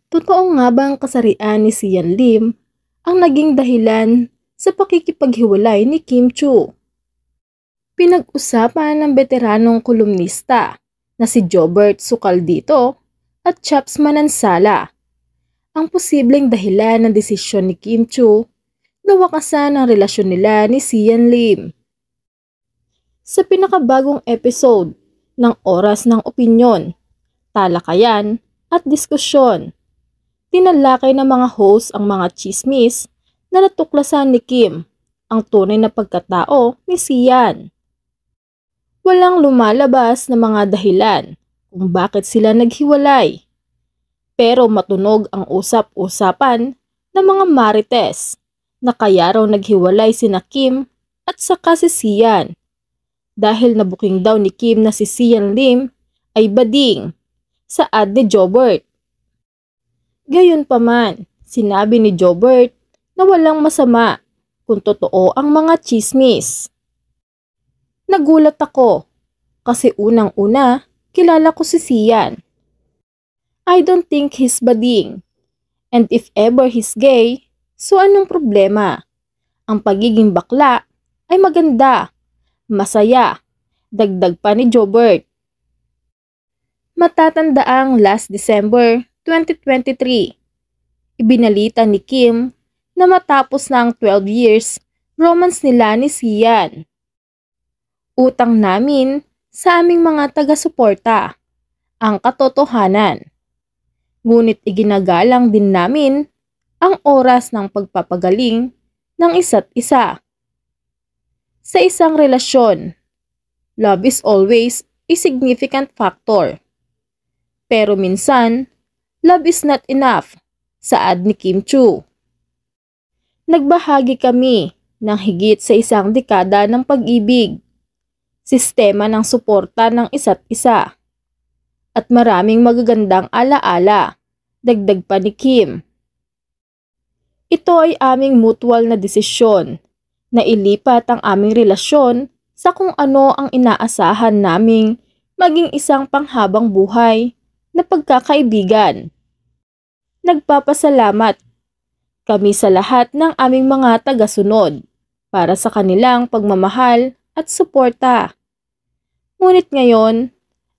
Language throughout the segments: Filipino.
Totoo nga bang kasarian ni Sian Lim ang naging dahilan sa pakikipaghiwalay ni Kim Chu? Pinag-usapan ng veteranong kolumnista na si Jobert Sukaldito at Chaps Manansala ang posibleng dahilan ng desisyon ni Kim Chu na wakasan ang relasyon nila ni Sian Lim. Sa pinakabagong episode ng Oras ng Opinyon, Talakayan at Diskusyon, tinalakay ng mga host ang mga chismis na natuklasan ni Kim ang tunay na pagkatao ni Sian. Walang lumalabas na mga dahilan kung bakit sila naghiwalay. Pero matunog ang usap-usapan ng mga marites na kaya raw naghiwalay sina Kim at saka si Sian dahil nabuking daw ni Kim na si Sian Lim ay bading sa ad ni Jobert. Gayunpaman, sinabi ni Jobert na walang masama kung totoo ang mga chismis. Nagulat ako kasi unang-una kilala ko si Sian. I don't think he's bading. And if ever he's gay, so anong problema? Ang pagiging bakla ay maganda, masaya, dagdag pa ni Jobert. Matatandaang last December 2023, ibinalita ni Kim na matapos na ang 12 years romance nila ni Sian. Utang namin sa aming mga taga-suporta ang katotohanan. Ngunit iginagalang din namin ang oras ng pagpapagaling ng isa't isa. Sa isang relasyon, love is always a significant factor. Pero minsan, love is not enough, saad ni Kim Chu. Nagbahagi kami ng higit sa isang dekada ng pag-ibig, sistema ng suporta ng isa't isa, at maraming magagandang alaala, dagdag pa ni Kim. Ito ay aming mutual na desisyon na ilipat ang aming relasyon sa kung ano ang inaasahan naming maging isang panghabang buhay na pagkakaibigan. Nagpapasalamat kami sa lahat ng aming mga tagasunod para sa kanilang pagmamahal at suporta. Ngunit ngayon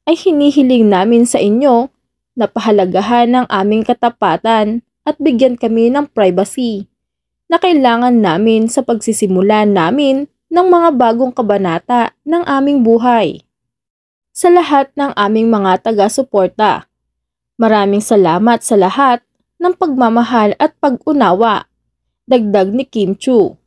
ay hinihiling namin sa inyo na pahalagahan ang aming katapatan at bigyan kami ng privacy na kailangan namin sa pagsisimula namin ng mga bagong kabanata ng aming buhay. Sa lahat ng aming mga taga-suporta, maraming salamat sa lahat ng pagmamahal at pag-unawa, dagdag ni Kim Chu.